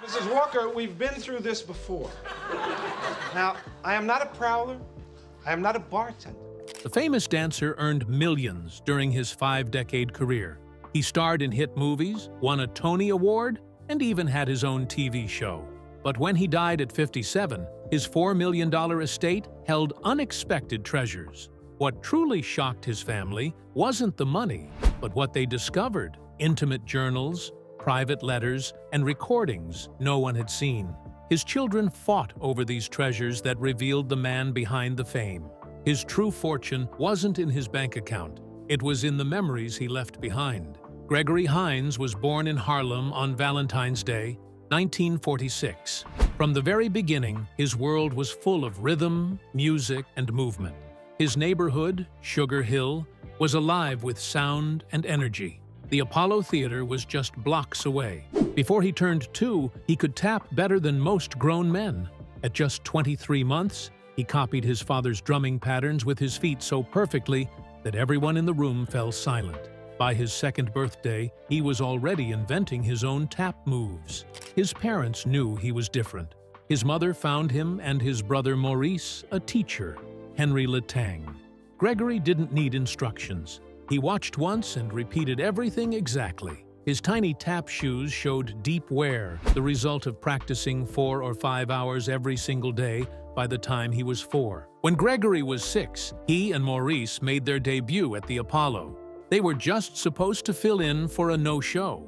Mrs. Walker, we've been through this before. Now, I am not a prowler. I am not a bartender. The famous dancer earned millions during his 5-decade career. He starred in hit movies, won a Tony Award, and even had his own TV show. But when he died at 57, his $4 million estate held unexpected treasures. What truly shocked his family wasn't the money, but what they discovered: intimate journals, private letters, and recordings no one had seen. His children fought over these treasures that revealed the man behind the fame. His true fortune wasn't in his bank account. It was in the memories he left behind. Gregory Hines was born in Harlem on Valentine's Day, 1946. From the very beginning, his world was full of rhythm, music, and movement. His neighborhood, Sugar Hill, was alive with sound and energy. The Apollo Theater was just blocks away. Before he turned 2, he could tap better than most grown men. At just 23 months, he copied his father's drumming patterns with his feet so perfectly that everyone in the room fell silent. By his 2nd birthday, he was already inventing his own tap moves. His parents knew he was different. His mother found him and his brother Maurice a teacher, Henry Latang. Gregory didn't need instructions. He watched once and repeated everything exactly. His tiny tap shoes showed deep wear, the result of practicing 4 or 5 hours every single day by the time he was 4. When Gregory was 6, he and Maurice made their debut at the Apollo. They were just supposed to fill in for a no-show.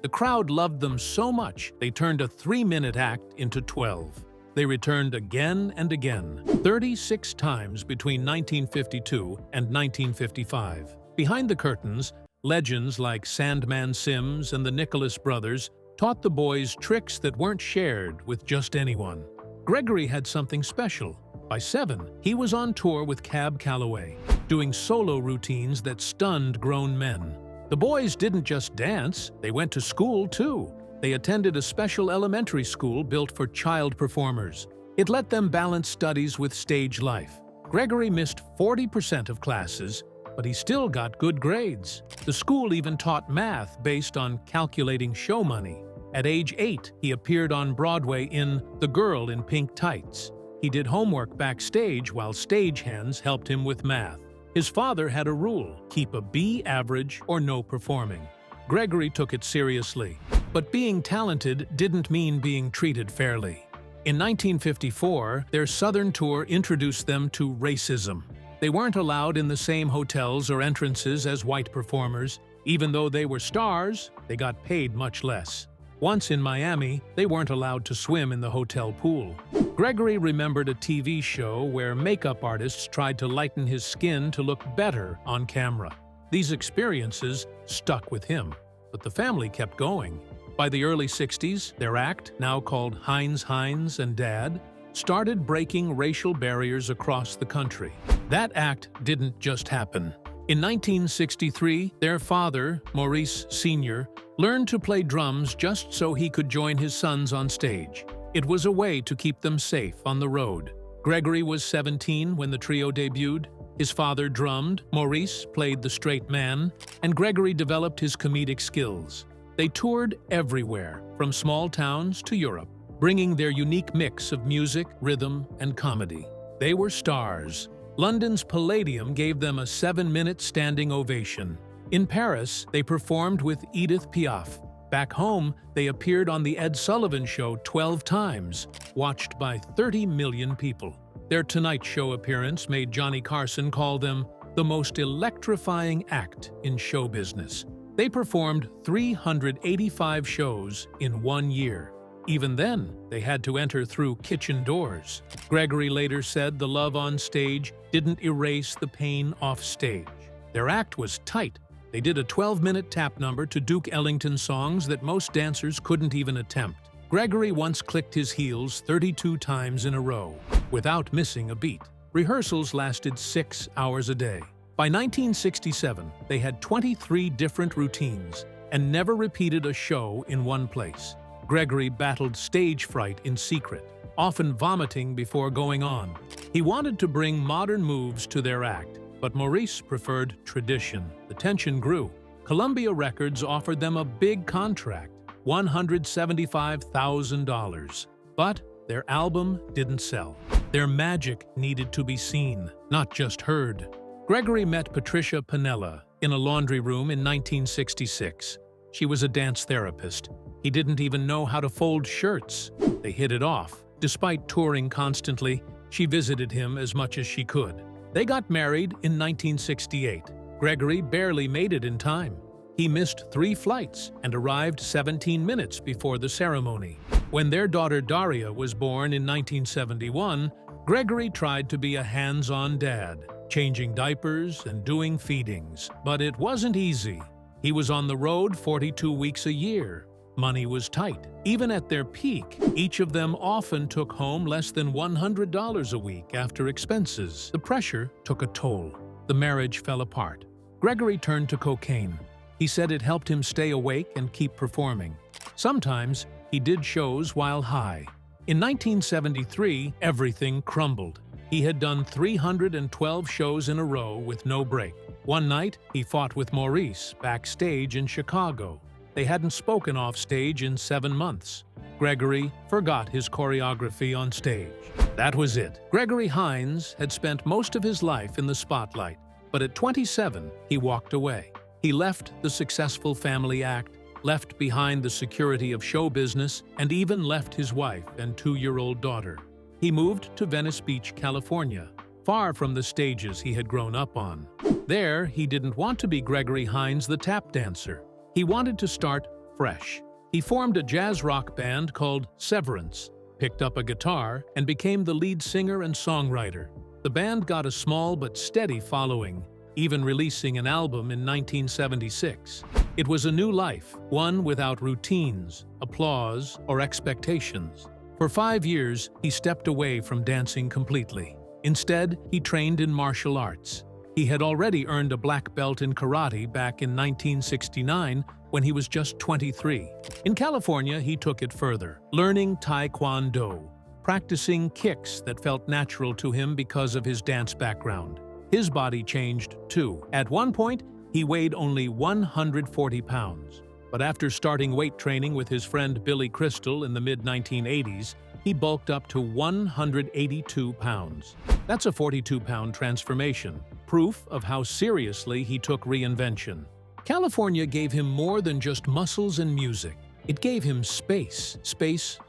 The crowd loved them so much, they turned a 3-minute act into 12. They returned again and again, 36 times between 1952 and 1955. Behind the curtains, legends like Sandman Sims and the Nicholas Brothers taught the boys tricks that weren't shared with just anyone. Gregory had something special. By 7, he was on tour with Cab Calloway, doing solo routines that stunned grown men. The boys didn't just dance, they went to school too. They attended a special elementary school built for child performers. It let them balance studies with stage life. Gregory missed 40% of classes, but he still got good grades. The school even taught math based on calculating show money. At age 8, he appeared on Broadway in The Girl in Pink Tights. He did homework backstage while stagehands helped him with math. His father had a rule: keep a B average or no performing. Gregory took it seriously. But being talented didn't mean being treated fairly. In 1954, their Southern tour introduced them to racism. They weren't allowed in the same hotels or entrances as white performers. Even though they were stars, they got paid much less. Once in Miami, they weren't allowed to swim in the hotel pool. Gregory remembered a TV show where makeup artists tried to lighten his skin to look better on camera. These experiences stuck with him, but the family kept going. By the early 60s, their act, now called Hines and Dad, started breaking racial barriers across the country. That act didn't just happen. In 1963, their father, Maurice Sr., learned to play drums just so he could join his sons on stage. It was a way to keep them safe on the road. Gregory was 17 when the trio debuted. His father drummed, Maurice played the straight man, and Gregory developed his comedic skills. They toured everywhere, from small towns to Europe, bringing their unique mix of music, rhythm, and comedy. They were stars. London's Palladium gave them a 7-minute standing ovation. In Paris, they performed with Edith Piaf. Back home, they appeared on The Ed Sullivan Show 12 times, watched by 30 million people. Their Tonight Show appearance made Johnny Carson call them the most electrifying act in show business. They performed 385 shows in 1 year. Even then, they had to enter through kitchen doors. Gregory later said the love on stage didn't erase the pain off stage. Their act was tight. They did a 12-minute tap number to Duke Ellington songs that most dancers couldn't even attempt. Gregory once clicked his heels 32 times in a row, without missing a beat. Rehearsals lasted 6 hours a day. By 1967, they had 23 different routines and never repeated a show in one place. Gregory battled stage fright in secret, often vomiting before going on. He wanted to bring modern moves to their act, but Maurice preferred tradition. The tension grew. Columbia Records offered them a big contract, $175,000. But their album didn't sell. Their magic needed to be seen, not just heard. Gregory met Patricia Pinella in a laundry room in 1966. She was a dance therapist. He didn't even know how to fold shirts. They hit it off. Despite touring constantly, she visited him as much as she could. They got married in 1968. Gregory barely made it in time. He missed 3 flights and arrived 17 minutes before the ceremony. When their daughter Daria was born in 1971, Gregory tried to be a hands-on dad, changing diapers and doing feedings. But it wasn't easy. He was on the road 42 weeks a year. Money was tight. Even at their peak, each of them often took home less than $100 a week after expenses. The pressure took a toll. The marriage fell apart. Gregory turned to cocaine. He said it helped him stay awake and keep performing. Sometimes he did shows while high. In 1973, everything crumbled. He had done 312 shows in a row with no break. One night, he fought with Maurice backstage in Chicago. They hadn't spoken off stage in 7 months. Gregory forgot his choreography on stage. That was it. Gregory Hines had spent most of his life in the spotlight, but at 27, he walked away. He left the successful family act, left behind the security of show business, and even left his wife and 2-year-old daughter. He moved to Venice Beach, California, far from the stages he had grown up on. There, he didn't want to be Gregory Hines the tap dancer. He wanted to start fresh. He formed a jazz rock band called Severance, picked up a guitar, and became the lead singer and songwriter. The band got a small but steady following, even releasing an album in 1976. It was a new life, one without routines, applause, or expectations. For 5 years, he stepped away from dancing completely. Instead, he trained in martial arts. He had already earned a black belt in karate back in 1969 when he was just 23. In California, he took it further, learning Taekwondo, practicing kicks that felt natural to him because of his dance background. His body changed, too. At one point, he weighed only 140 pounds. But after starting weight training with his friend Billy Crystal in the mid-1980s, he bulked up to 182 pounds. That's a 42-pound transformation, proof of how seriously he took Reinvention. California gave him more than just muscles and music. It gave him space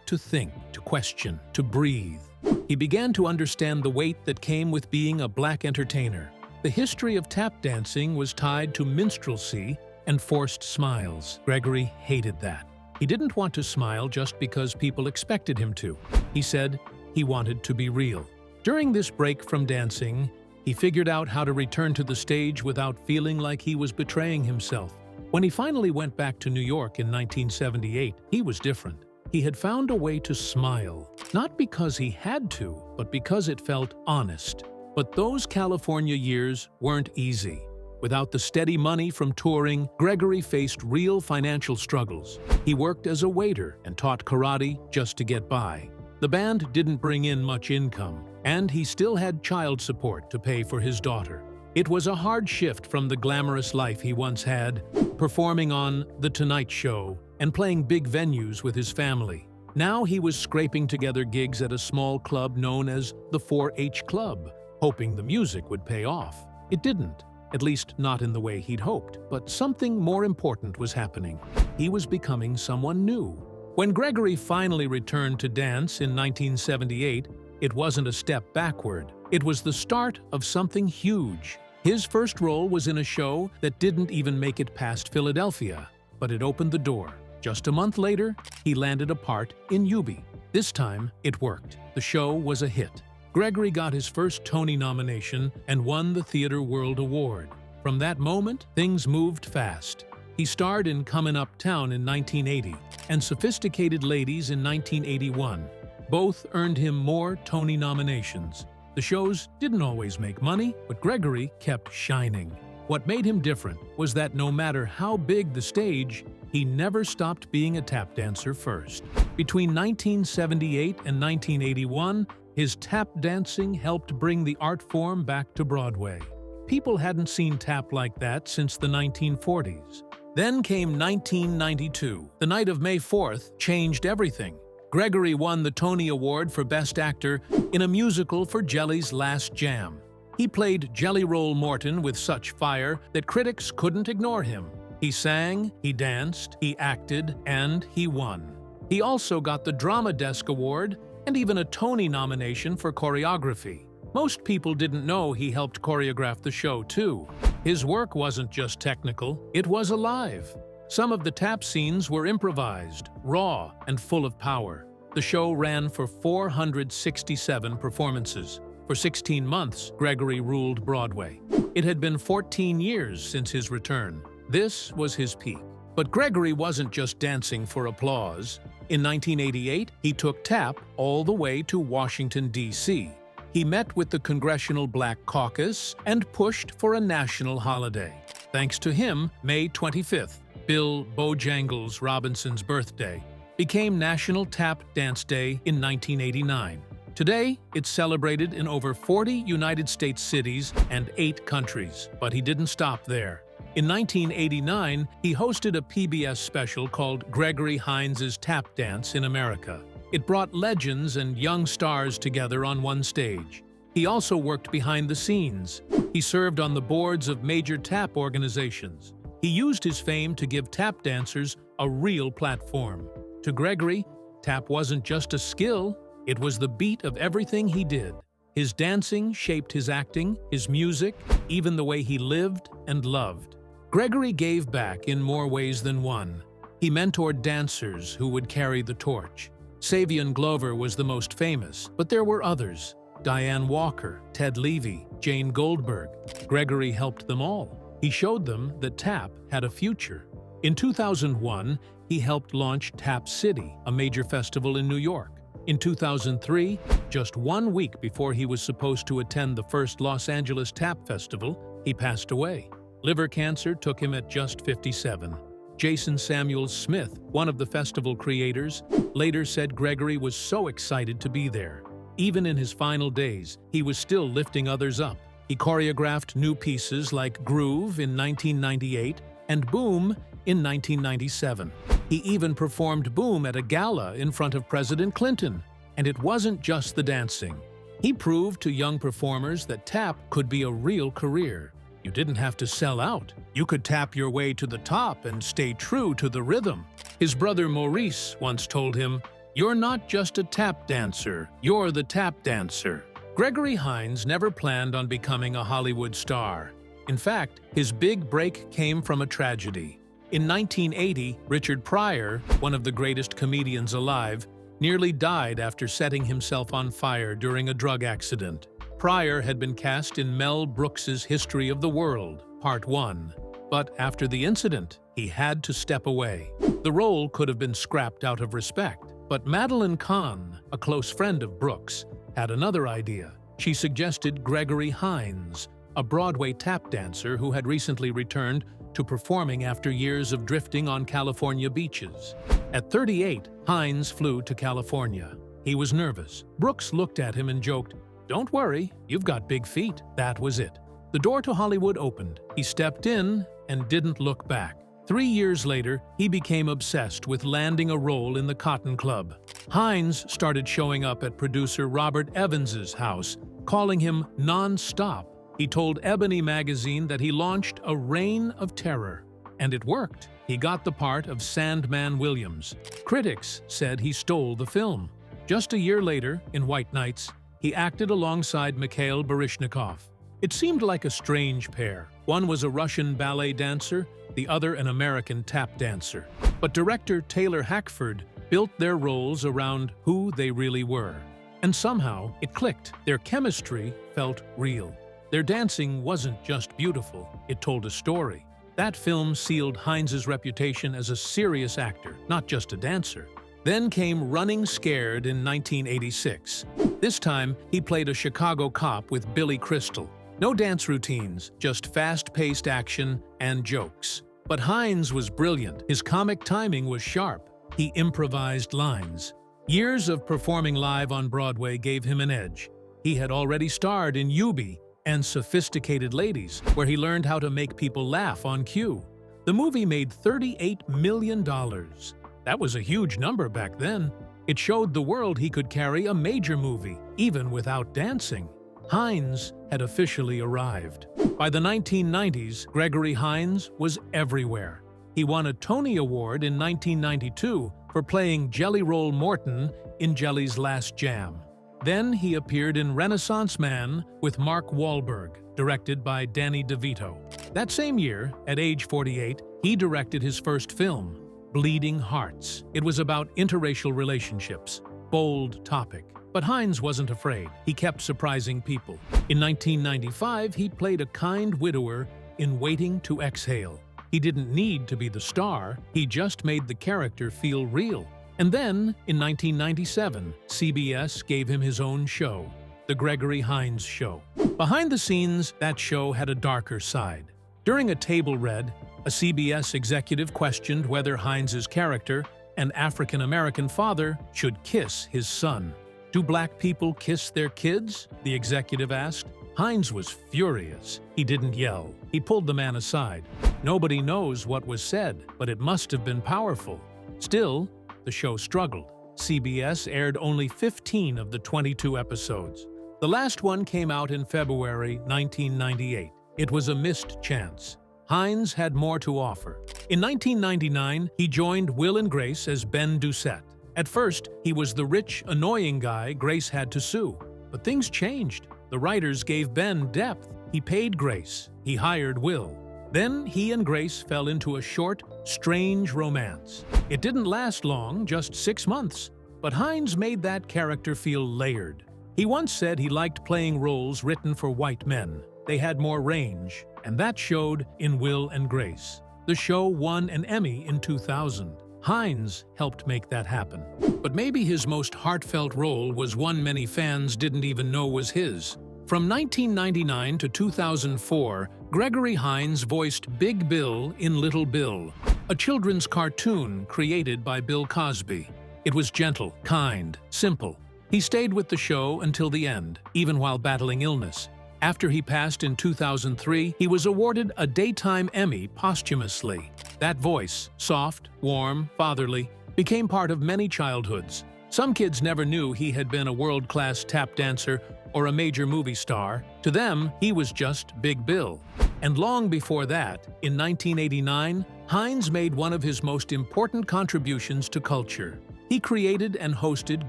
to think, to question, to breathe. He began to understand the weight that came with being a black entertainer. The history of tap dancing was tied to minstrelsy and forced smiles. Gregory hated that. He didn't want to smile just because people expected him to. He said he wanted to be real. During this break from dancing, he figured out how to return to the stage without feeling like he was betraying himself. When he finally went back to New York in 1978, he was different. He had found a way to smile, not because he had to, but because it felt honest. But those California years weren't easy. Without the steady money from touring, Gregory faced real financial struggles. He worked as a waiter and taught karate just to get by. The band didn't bring in much income, and he still had child support to pay for his daughter. It was a hard shift from the glamorous life he once had, performing on The Tonight Show and playing big venues with his family. Now he was scraping together gigs at a small club known as the 4-H Club, hoping the music would pay off. It didn't. At least not in the way he'd hoped, but something more important was happening. He was becoming someone new. When Gregory finally returned to dance in 1978, it wasn't a step backward. It was the start of something huge. His first role was in a show that didn't even make it past Philadelphia, but it opened the door. Just a month later, he landed a part in Yubi. This time, it worked. The show was a hit. Gregory got his first Tony nomination and won the Theatre World Award. From that moment, things moved fast. He starred in Comin' Uptown in 1980 and Sophisticated Ladies in 1981. Both earned him more Tony nominations. The shows didn't always make money, but Gregory kept shining. What made him different was that no matter how big the stage, he never stopped being a tap dancer first. Between 1978 and 1981, his tap dancing helped bring the art form back to Broadway. People hadn't seen tap like that since the 1940s. Then came 1992. The night of May 4th changed everything. Gregory won the Tony Award for Best Actor in a musical for Jelly's Last Jam. He played Jelly Roll Morton with such fire that critics couldn't ignore him. He sang, he danced, he acted, and he won. He also got the Drama Desk Award and even a Tony nomination for choreography. Most people didn't know he helped choreograph the show, too. His work wasn't just technical, it was alive. Some of the tap scenes were improvised, raw, and full of power. The show ran for 467 performances. For 16 months, Gregory ruled Broadway. It had been 14 years since his return. This was his peak. But Gregory wasn't just dancing for applause. In 1988, he took tap all the way to Washington, D.C. He met with the Congressional Black Caucus and pushed for a national holiday. Thanks to him, May 25th, Bill Bojangles Robinson's birthday, became National Tap Dance Day in 1989. Today, it's celebrated in over 40 United States cities and 8 countries. But he didn't stop there. In 1989, he hosted a PBS special called Gregory Hines' Tap Dance in America. It brought legends and young stars together on one stage. He also worked behind the scenes. He served on the boards of major tap organizations. He used his fame to give tap dancers a real platform. To Gregory, tap wasn't just a skill, it was the beat of everything he did. His dancing shaped his acting, his music, even the way he lived and loved. Gregory gave back in more ways than one. He mentored dancers who would carry the torch. Savion Glover was the most famous, but there were others. Diane Walker, Ted Levy, Jane Goldberg. Gregory helped them all. He showed them that tap had a future. In 2001, he helped launch Tap City, a major festival in New York. In 2003, just 1 week before he was supposed to attend the first Los Angeles Tap Festival, he passed away. Liver cancer took him at just 57. Jason Samuel Smith, one of the festival creators, later said Gregory was so excited to be there. Even in his final days, he was still lifting others up. He choreographed new pieces like Groove in 1998 and Boom in 1997. He even performed Boom at a gala in front of President Clinton. And it wasn't just the dancing. He proved to young performers that tap could be a real career. You didn't have to sell out. You could tap your way to the top and stay true to the rhythm. His brother Maurice once told him, "You're not just a tap dancer, you're the tap dancer." Gregory Hines never planned on becoming a Hollywood star. In fact, his big break came from a tragedy. In 1980, Richard Pryor, one of the greatest comedians alive, nearly died after setting himself on fire during a drug accident. Pryor had been cast in Mel Brooks's History of the World, Part 1. But after the incident, he had to step away. The role could have been scrapped out of respect. But Madeline Kahn, a close friend of Brooks, had another idea. She suggested Gregory Hines, a Broadway tap dancer who had recently returned to performing after years of drifting on California beaches. At 38, Hines flew to California. He was nervous. Brooks looked at him and joked, "Don't worry, you've got big feet." That was it. The door to Hollywood opened. He stepped in and didn't look back. 3 years later, he became obsessed with landing a role in the Cotton Club. Hines started showing up at producer Robert Evans's house, calling him non-stop. He told Ebony magazine that he launched a reign of terror. And it worked. He got the part of Sandman Williams. Critics said he stole the film. Just a year later, in White Nights, he acted alongside Mikhail Baryshnikov. It seemed like a strange pair. One was a Russian ballet dancer, the other an American tap dancer. But director Taylor Hackford built their roles around who they really were. And somehow, it clicked. Their chemistry felt real. Their dancing wasn't just beautiful, it told a story. That film sealed Hines's reputation as a serious actor, not just a dancer. Then came Running Scared in 1986. This time, he played a Chicago cop with Billy Crystal. No dance routines, just fast-paced action and jokes. But Hines was brilliant. His comic timing was sharp. He improvised lines. Years of performing live on Broadway gave him an edge. He had already starred in Eubie and Sophisticated Ladies, where he learned how to make people laugh on cue. The movie made $38 million. That was a huge number back then. It showed the world he could carry a major movie, even without dancing. Hines had officially arrived. By the 1990s, Gregory Hines was everywhere. He won a Tony Award in 1992 for playing Jelly Roll Morton in Jelly's Last Jam. Then he appeared in Renaissance Man with Mark Wahlberg, directed by Danny DeVito. That same year, at age 48, he directed his first film, Bleeding Hearts. It was about interracial relationships. Bold topic. But Hines wasn't afraid. He kept surprising people. In 1995, he played a kind widower in Waiting to Exhale. He didn't need to be the star, he just made the character feel real. And then, in 1997, CBS gave him his own show, The Gregory Hines Show. Behind the scenes, that show had a darker side. During a table read, a CBS executive questioned whether Hines's character, an African-American father, should kiss his son. "Do black people kiss their kids?" the executive asked. Hines was furious. He didn't yell. He pulled the man aside. Nobody knows what was said, but it must have been powerful. Still, the show struggled. CBS aired only 15 of the 22 episodes. The last one came out in February 1998. It was a missed chance. Hines had more to offer. In 1999, he joined Will and Grace as Ben Doucette. At first, he was the rich, annoying guy Grace had to sue. But things changed. The writers gave Ben depth. He paid Grace. He hired Will. Then he and Grace fell into a short, strange romance. It didn't last long, just 6 months. But Hines made that character feel layered. He once said he liked playing roles written for white men. They had more range, and that showed in Will and Grace. The show won an Emmy in 2000. Hines helped make that happen. But maybe his most heartfelt role was one many fans didn't even know was his. From 1999 to 2004, Gregory Hines voiced Big Bill in Little Bill, a children's cartoon created by Bill Cosby. It was gentle, kind, simple. He stayed with the show until the end, even while battling illness. After he passed in 2003, he was awarded a Daytime Emmy posthumously. That voice, soft, warm, fatherly, became part of many childhoods. Some kids never knew he had been a world-class tap dancer or a major movie star. To them, he was just Big Bill. And long before that, in 1989, Hines made one of his most important contributions to culture. He created and hosted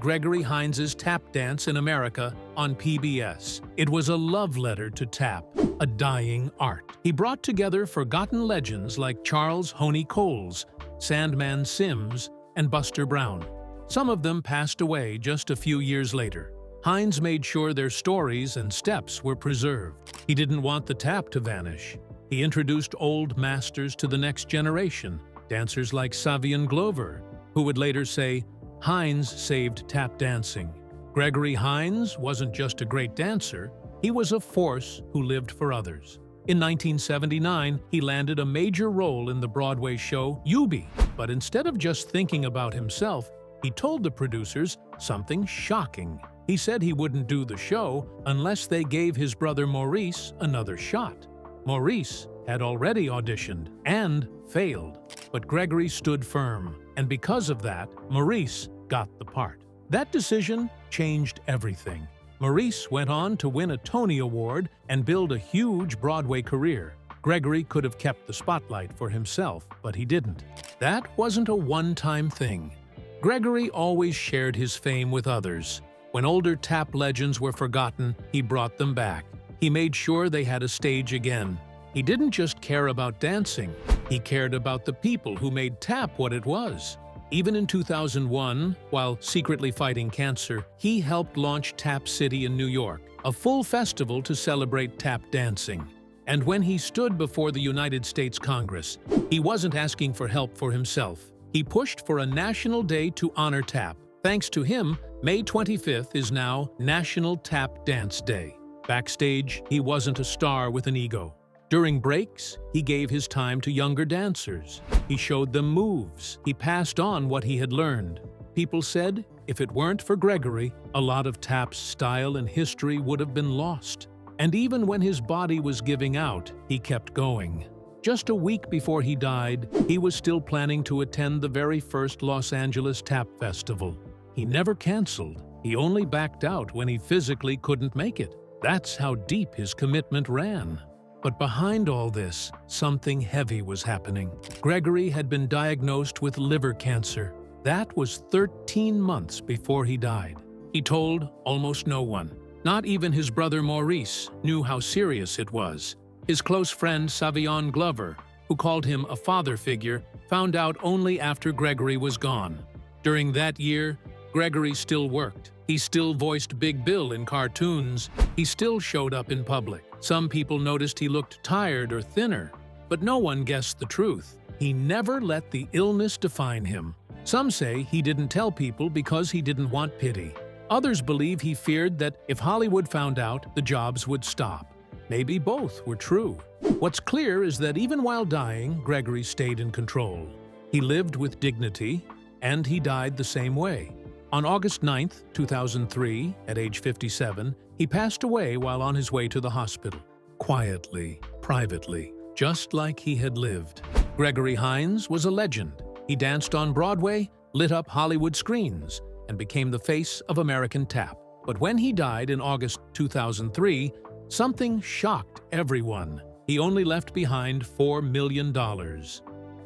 Gregory Hines's Tap Dance in America on PBS. It was a love letter to tap, a dying art. He brought together forgotten legends like Charles Honey Coles, Sandman Sims, and Buster Brown. Some of them passed away just a few years later. Hines made sure their stories and steps were preserved. He didn't want the tap to vanish. He introduced old masters to the next generation, dancers like Savion Glover, who would later say, "Hines saved tap dancing." Gregory Hines wasn't just a great dancer, he was a force who lived for others. In 1979, he landed a major role in the Broadway show Eubie, but instead of just thinking about himself, he told the producers something shocking. He said he wouldn't do the show unless they gave his brother Maurice another shot. Maurice had already auditioned and failed, but Gregory stood firm, and because of that, Maurice got the part. That decision changed everything. Maurice went on to win a Tony Award and build a huge Broadway career. Gregory could have kept the spotlight for himself, but he didn't. That wasn't a one-time thing. Gregory always shared his fame with others. When older tap legends were forgotten, he brought them back. He made sure they had a stage again. He didn't just care about dancing, he cared about the people who made tap what it was. Even in 2001, while secretly fighting cancer, he helped launch Tap City in New York, a full festival to celebrate tap dancing. And when he stood before the United States Congress, he wasn't asking for help for himself. He pushed for a national day to honor tap. Thanks to him, May 25th is now National Tap Dance Day. Backstage, he wasn't a star with an ego. During breaks, he gave his time to younger dancers. He showed them moves. He passed on what he had learned. People said, if it weren't for Gregory, a lot of tap's style and history would have been lost. And even when his body was giving out, he kept going. Just a week before he died, he was still planning to attend the very first Los Angeles Tap Festival. He never canceled. He only backed out when he physically couldn't make it. That's how deep his commitment ran. But behind all this, something heavy was happening. Gregory had been diagnosed with liver cancer. That was 13 months before he died. He told almost no one. Not even his brother Maurice knew how serious it was. His close friend Savion Glover, who called him a father figure, found out only after Gregory was gone. During that year, Gregory still worked. He still voiced Big Bill in cartoons. He still showed up in public. Some people noticed he looked tired or thinner, but no one guessed the truth. He never let the illness define him. Some say he didn't tell people because he didn't want pity. Others believe he feared that if Hollywood found out, the jobs would stop. Maybe both were true. What's clear is that even while dying, Gregory stayed in control. He lived with dignity, and he died the same way. On August 9, 2003, at age 57, he passed away while on his way to the hospital. Quietly, privately, just like he had lived. Gregory Hines was a legend. He danced on Broadway, lit up Hollywood screens, and became the face of American tap. But when he died in August 2003, something shocked everyone. He only left behind $4 million.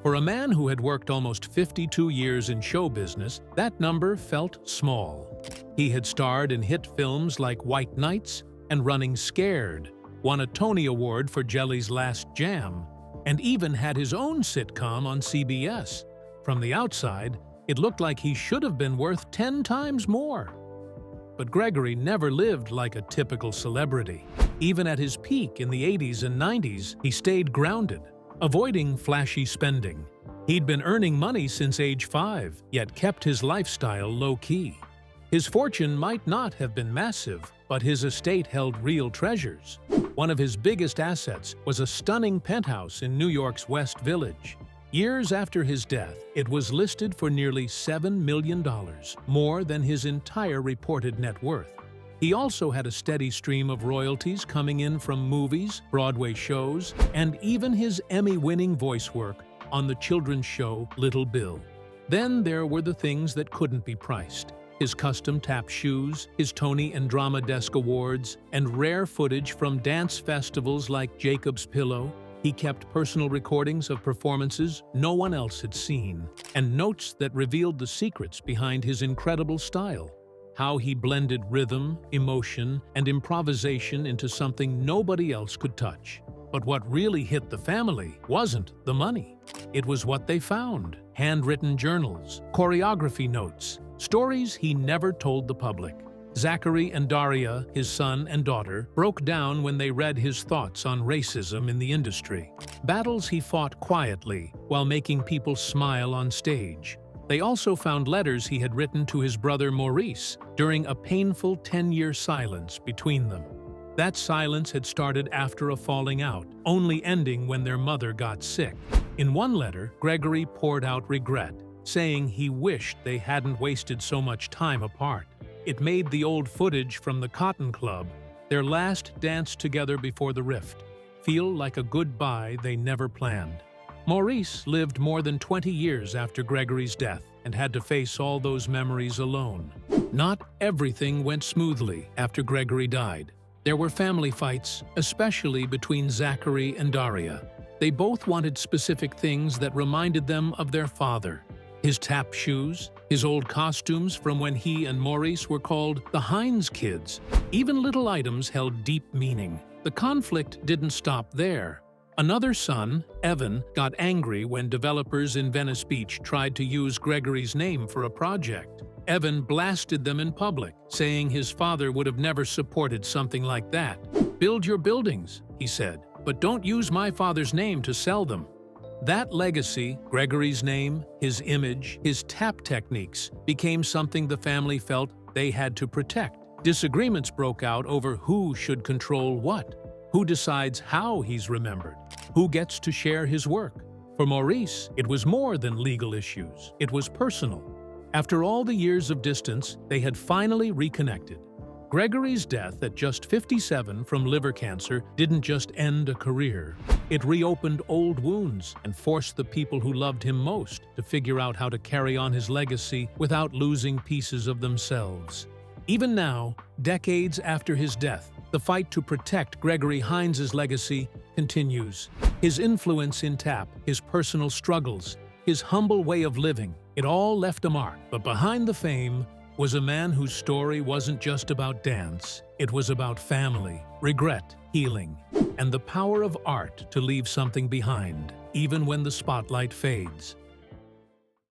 For a man who had worked almost 52 years in show business, that number felt small. He had starred in hit films like White Nights and Running Scared, won a Tony Award for Jelly's Last Jam, and even had his own sitcom on CBS. From the outside, it looked like he should have been worth 10 times more. But Gregory never lived like a typical celebrity. Even at his peak in the 80s and 90s, he stayed grounded, avoiding flashy spending. He'd been earning money since age 5, yet kept his lifestyle low-key. His fortune might not have been massive, but his estate held real treasures. One of his biggest assets was a stunning penthouse in New York's West Village. Years after his death, it was listed for nearly $7 million, more than his entire reported net worth. He also had a steady stream of royalties coming in from movies, Broadway shows, and even his Emmy-winning voice work on the children's show Little Bill. Then there were the things that couldn't be priced: his custom tap shoes, his Tony and Drama Desk Awards, and rare footage from dance festivals like Jacob's Pillow. He kept personal recordings of performances no one else had seen, and notes that revealed the secrets behind his incredible style. How he blended rhythm, emotion, and improvisation into something nobody else could touch. But what really hit the family wasn't the money. It was what they found: handwritten journals, choreography notes, stories he never told the public. Zachary and Daria, his son and daughter, broke down when they read his thoughts on racism in the industry. Battles he fought quietly while making people smile on stage. They also found letters he had written to his brother Maurice during a painful 10-year silence between them. That silence had started after a falling out, only ending when their mother got sick. In one letter, Gregory poured out regret, saying he wished they hadn't wasted so much time apart. It made the old footage from the Cotton Club, their last dance together before the rift, feel like a goodbye they never planned. Maurice lived more than 20 years after Gregory's death and had to face all those memories alone. Not everything went smoothly after Gregory died. There were family fights, especially between Zachary and Daria. They both wanted specific things that reminded them of their father: his tap shoes, his old costumes from when he and Maurice were called the Hines kids. Even little items held deep meaning. The conflict didn't stop there. Another son, Evan, got angry when developers in Venice Beach tried to use Gregory's name for a project. Evan blasted them in public, saying his father would have never supported something like that. "Build your buildings," he said, "but don't use my father's name to sell them." That legacy, Gregory's name, his image, his tap techniques, became something the family felt they had to protect. Disagreements broke out over who should control what, who decides how he's remembered, who gets to share his work. For Maurice, it was more than legal issues. It was personal. After all the years of distance, they had finally reconnected. Gregory's death at just 57 from liver cancer didn't just end a career. It reopened old wounds and forced the people who loved him most to figure out how to carry on his legacy without losing pieces of themselves. Even now, decades after his death, the fight to protect Gregory Hines' legacy continues. His influence in tap, his personal struggles, his humble way of living, it all left a mark. But behind the fame was a man whose story wasn't just about dance. It was about family, regret, healing, and the power of art to leave something behind, even when the spotlight fades.